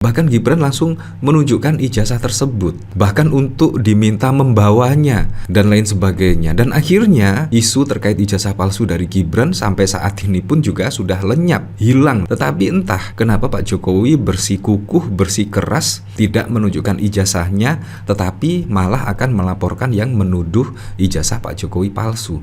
Bahkan Gibran langsung menunjukkan ijazah tersebut, bahkan untuk diminta membawanya dan lain sebagainya. Dan akhirnya isu terkait ijazah palsu dari Gibran sampai saat ini pun juga sudah lenyap, hilang. Tetapi entah kenapa Pak Jokowi bersikukuh, bersikeras tidak menunjukkan ijazahnya, tetapi malah akan melaporkan yang menuduh ijazah Pak Jokowi palsu.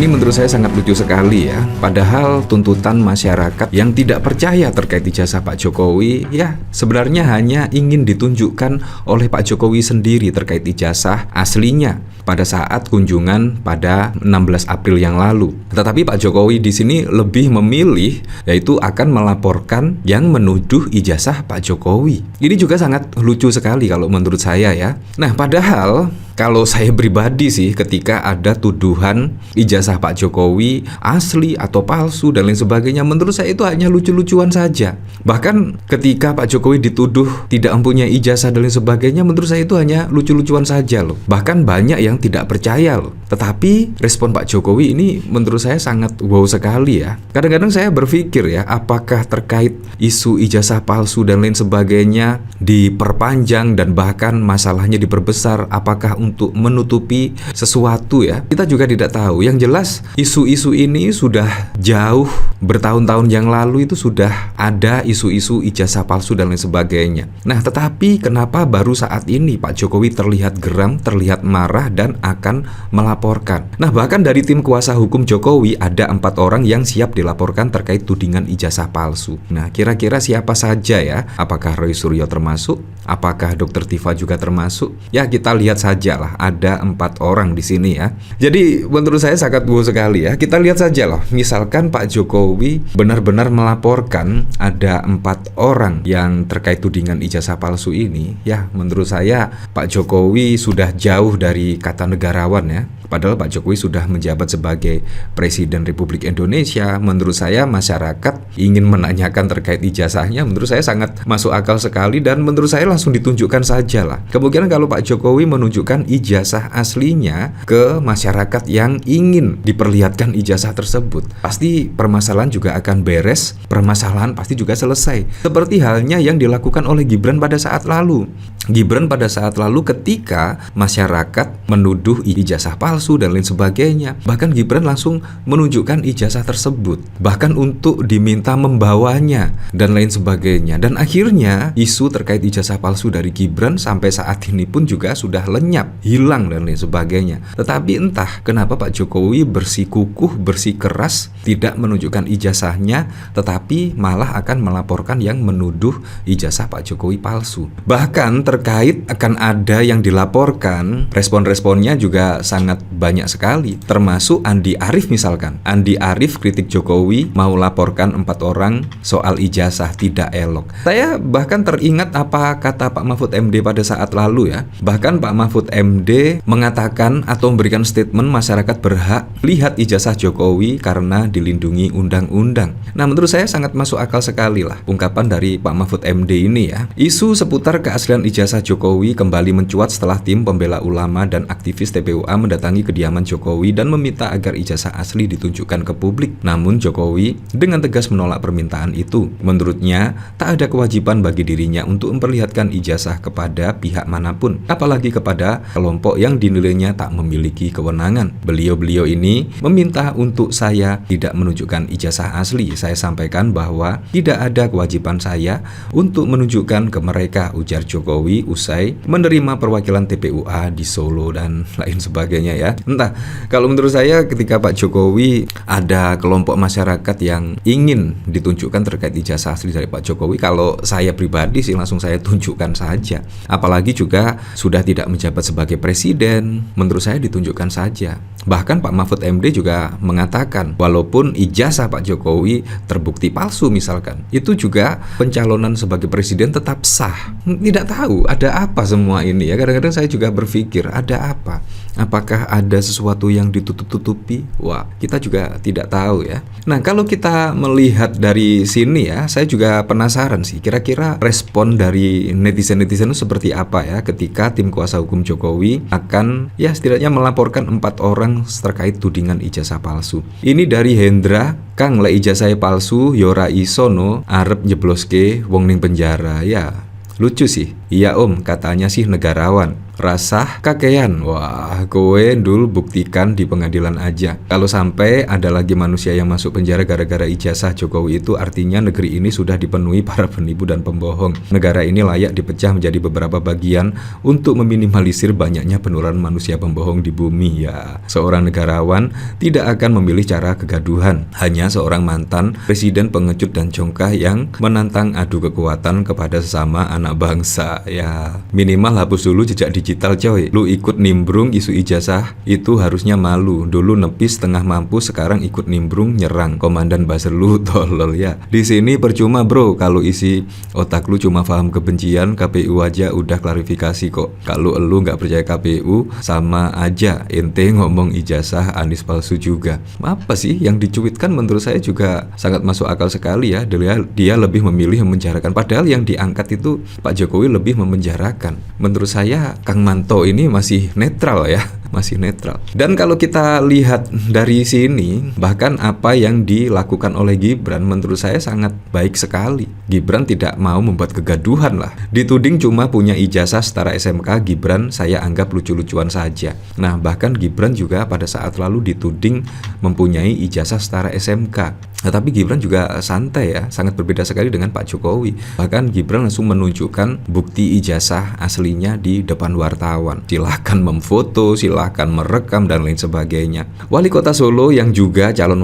Ini menurut saya sangat lucu sekali ya. Padahal tuntutan masyarakat yang tidak percaya terkait ijazah Pak Jokowi ya sebenarnya hanya ingin ditunjukkan oleh Pak Jokowi sendiri terkait ijazah aslinya pada saat kunjungan pada 16 April yang lalu. Tetapi Pak Jokowi di sini lebih memilih yaitu akan melaporkan yang menuduh ijazah Pak Jokowi. Ini juga sangat lucu sekali kalau menurut saya ya. Nah, padahal kalau saya pribadi sih ketika ada tuduhan ijazah Pak Jokowi asli atau palsu dan lain sebagainya, menurut saya itu hanya lucu-lucuan saja. Bahkan ketika Pak Jokowi dituduh tidak mempunyai ijazah dan lain sebagainya, menurut saya itu hanya lucu-lucuan saja loh. Bahkan banyak yang tidak percaya loh. Tetapi respon Pak Jokowi ini menurut saya sangat wow sekali ya. Kadang-kadang saya berpikir ya, apakah terkait isu ijazah palsu dan lain sebagainya diperpanjang dan bahkan masalahnya diperbesar, apakah untuk menutupi sesuatu ya? Kita juga tidak tahu. Yang jelas isu-isu ini sudah jauh bertahun-tahun yang lalu itu sudah ada isu-isu ijazah palsu dan lain sebagainya. Nah, tetapi kenapa baru saat ini Pak Jokowi terlihat geram, terlihat marah dan akan melaporkan? Nah, bahkan dari tim kuasa hukum Jokowi ada 4 orang yang siap dilaporkan terkait tudingan ijazah palsu. Nah, kira-kira siapa saja ya? Apakah Roy Suryo termasuk? Apakah Dr. Tifa juga termasuk? Ya, kita lihat saja lah. Ada 4 orang di sini ya. Jadi menurut saya sangat wow sekali ya. Kita lihat saja loh. Misalkan Pak Jokowi benar-benar melaporkan ada 4 orang yang terkait tudingan ijazah palsu ini. Ya, menurut saya Pak Jokowi sudah jauh dari kata negarawan ya. Padahal Pak Jokowi sudah menjabat sebagai Presiden Republik Indonesia. Menurut saya masyarakat ingin menanyakan terkait ijazahnya, menurut saya sangat masuk akal sekali dan menurut saya langsung ditunjukkan saja lah. Kemungkinan kalau Pak Jokowi menunjukkan ijazah aslinya ke masyarakat yang ingin diperlihatkan ijazah tersebut, pasti permasalahan juga akan beres, permasalahan pasti juga selesai. Seperti halnya yang dilakukan oleh Gibran pada saat lalu. Gibran pada saat lalu ketika masyarakat menuduh ijazah palsu dan lain sebagainya, bahkan Gibran langsung menunjukkan ijazah tersebut, bahkan untuk diminta membawanya dan lain sebagainya. Dan akhirnya isu terkait ijazah palsu dari Gibran sampai saat ini pun juga sudah lenyap, hilang dan lain sebagainya. Tetapi entah kenapa Pak Jokowi bersikukuh, bersikeras tidak menunjukkan ijazahnya, tetapi malah akan melaporkan yang menuduh ijazah Pak Jokowi palsu. Bahkan terkait akan ada yang dilaporkan, respon-responnya juga sangat banyak sekali, termasuk Andi Arief misalkan. Andi Arief kritik Jokowi mau laporkan 4 orang soal ijazah tidak elok. Saya bahkan teringat apa kata Pak Mahfud MD pada saat lalu ya. Bahkan Pak Mahfud MD mengatakan atau memberikan statement masyarakat berhak lihat ijazah Jokowi karena dilindungi undang-undang. Nah, menurut saya sangat masuk akal sekali lah ungkapan dari Pak Mahfud MD ini ya. Isu seputar keaslian ijazah Jokowi kembali mencuat setelah tim pembela ulama dan aktivis TPUA mendatangi kediaman Jokowi dan meminta agar ijazah asli ditunjukkan ke publik. Namun Jokowi dengan tegas menolak permintaan itu. Menurutnya, tak ada kewajiban bagi dirinya untuk memperlihatkan ijazah kepada pihak manapun, apalagi kepada kelompok yang dinilainya tak memiliki kewenangan. Beliau ini meminta untuk saya tidak menunjukkan ijazah asli. Saya sampaikan bahwa tidak ada kewajiban saya untuk menunjukkan ke mereka, ujar Jokowi usai menerima perwakilan TPUA di Solo dan lain sebagainya ya. Entah, kalau menurut saya ketika Pak Jokowi ada kelompok masyarakat yang ingin ditunjukkan terkait ijazah asli dari Pak Jokowi, kalau saya pribadi sih langsung saya tunjukkan ditunjukkan saja. Apalagi juga sudah tidak menjabat sebagai presiden, menurut saya ditunjukkan saja. Bahkan Pak Mahfud MD juga mengatakan walaupun ijazah Pak Jokowi terbukti palsu misalkan, itu juga pencalonan sebagai presiden tetap sah. Tidak tahu ada apa semua ini ya. Kadang-kadang saya juga berpikir ada apa? Apakah ada sesuatu yang ditutup-tutupi? Wah, kita juga tidak tahu ya. Nah, kalau kita melihat dari sini ya, saya juga penasaran sih kira-kira respon dari netizen-netizen itu seperti apa ya ketika tim kuasa hukum Jokowi akan ya setidaknya melaporkan 4 orang terkait tudingan ijazah palsu. Ini dari Hendra, Kang le ijazah palsu Yora Isono arep jebloske wong ning penjara ya. Lucu sih. Iya om, katanya sih negarawan. Rasah kakean. Wah, kowe dul buktikan di pengadilan aja. Kalau sampai ada lagi manusia yang masuk penjara gara-gara ijazah Jokowi, itu artinya negeri ini sudah dipenuhi para penipu dan pembohong. Negara ini layak dipecah menjadi beberapa bagian untuk meminimalisir banyaknya penularan manusia pembohong di bumi ya. Seorang negarawan tidak akan memilih cara kegaduhan. Hanya seorang mantan presiden pengecut dan congkak yang menantang adu kekuatan kepada sesama anak bangsa ya. Minimal hapus dulu jejak digital coy. Lu ikut nimbrung isu ijazah itu harusnya malu. Dulu nepis setengah mampu, sekarang ikut nimbrung nyerang komandan buzzer lu tolol ya. Di sini percuma bro kalau isi otak lu cuma paham kebencian. KPU aja udah klarifikasi kok. Kalau lu nggak percaya KPU sama aja ente ngomong ijazah Anies palsu juga. Apa sih yang dicuitkan menurut saya juga sangat masuk akal sekali ya. Dia lebih memilih memenjarakan, padahal yang diangkat itu Pak Jokowi lebih memenjarakan. Menurut saya Kang Manto ini masih netral ya, masih netral. Dan kalau kita lihat dari sini, bahkan apa yang dilakukan oleh Gibran menurut saya sangat baik sekali. Gibran tidak mau membuat kegaduhan lah. Dituding cuma punya ijazah setara SMK, Gibran saya anggap lucu-lucuan saja. Nah, bahkan Gibran juga pada saat lalu dituding mempunyai ijazah setara SMK. Nah, tapi Gibran juga santai ya, sangat berbeda sekali dengan Pak Jokowi. Bahkan Gibran langsung menunjukkan bukti ijazah aslinya di depan wartawan. Silahkan memfoto, silahkan merekam dan lain sebagainya. Wali Kota Solo yang juga calon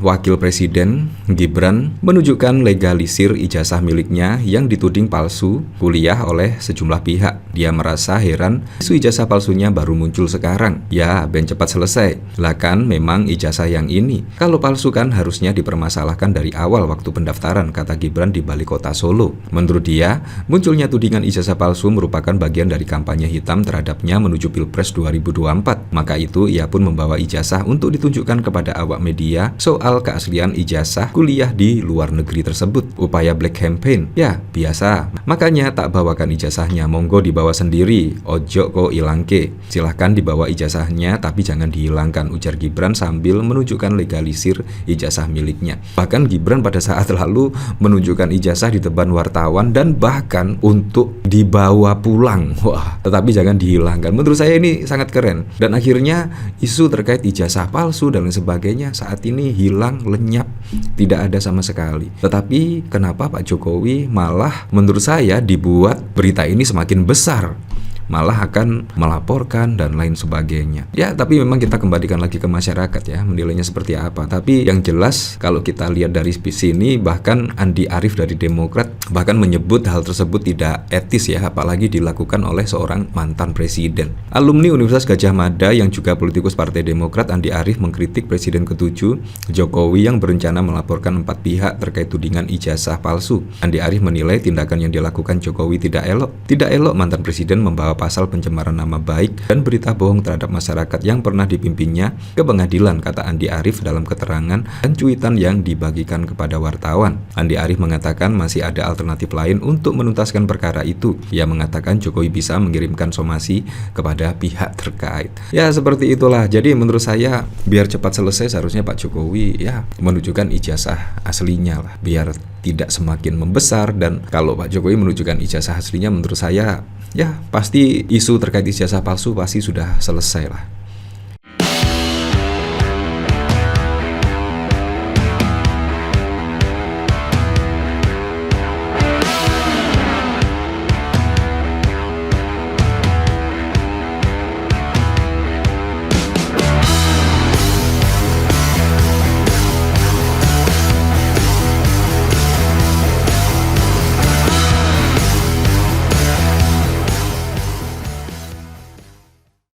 wakil presiden, Gibran menunjukkan legalisir ijazah miliknya yang dituding palsu kuliah oleh sejumlah pihak. Dia merasa heran isu ijazah palsunya baru muncul sekarang. Ya, ben cepat selesai. Lah kan memang ijazah yang ini. Kalau palsu kan harusnya dipermasalahkan dari awal waktu pendaftaran, kata Gibran di Balai Kota Solo. Menurut dia, munculnya tudingan ijazah palsu merupakan bagian dari kampanye hitam terhadapnya menuju Pilpres 2024. Maka itu ia pun membawa ijazah untuk ditunjukkan kepada awak media soal keaslian ijazah kuliah di luar negeri tersebut. Upaya black campaign. Ya, biasa. Makanya tak bawakan ijazahnya, monggo dibawa sendiri. Ojo kok ilangke. Silahkan dibawa ijazahnya tapi jangan dihilangkan, ujar Gibran sambil menunjukkan legalisir ijazah miliknya. Bahkan Gibran pada saat lalu menunjukkan ijazah di depan wartawan dan bahkan untuk dibawa pulang. Wah, tetapi jangan dihilangkan. Menurut saya ini sangat keren. Dan akhirnya isu terkait ijazah palsu dan lain sebagainya saat ini hilang, lenyap, tidak ada sama sekali. Tetapi kenapa Pak Jokowi malah menurut saya dibuat berita ini semakin besar, malah akan melaporkan dan lain sebagainya. Ya, tapi memang kita kembalikan lagi ke masyarakat ya, menilainya seperti apa. Tapi yang jelas kalau kita lihat dari sini, bahkan Andi Arief dari Demokrat bahkan menyebut hal tersebut tidak etis ya, apalagi dilakukan oleh seorang mantan presiden. Alumni Universitas Gadjah Mada yang juga politikus Partai Demokrat, Andi Arief mengkritik Presiden ke-7 Jokowi yang berencana melaporkan 4 pihak terkait tudingan ijazah palsu. Andi Arief menilai tindakan yang dilakukan Jokowi tidak elok. Tidak elok mantan presiden membawa pasal pencemaran nama baik dan berita bohong terhadap masyarakat yang pernah dipimpinnya ke pengadilan, kata Andi Arief dalam keterangan dan cuitan yang dibagikan kepada wartawan. Andi Arief mengatakan masih ada alternatif lain untuk menuntaskan perkara itu. Ia mengatakan Jokowi bisa mengirimkan somasi kepada pihak terkait. Ya, seperti itulah. Jadi menurut saya biar cepat selesai seharusnya Pak Jokowi ya menunjukkan ijazah aslinya lah, biar tidak semakin membesar. Dan kalau Pak Jokowi menunjukkan ijazah aslinya menurut saya ya pasti isu terkait ijazah palsu pasti sudah selesai lah.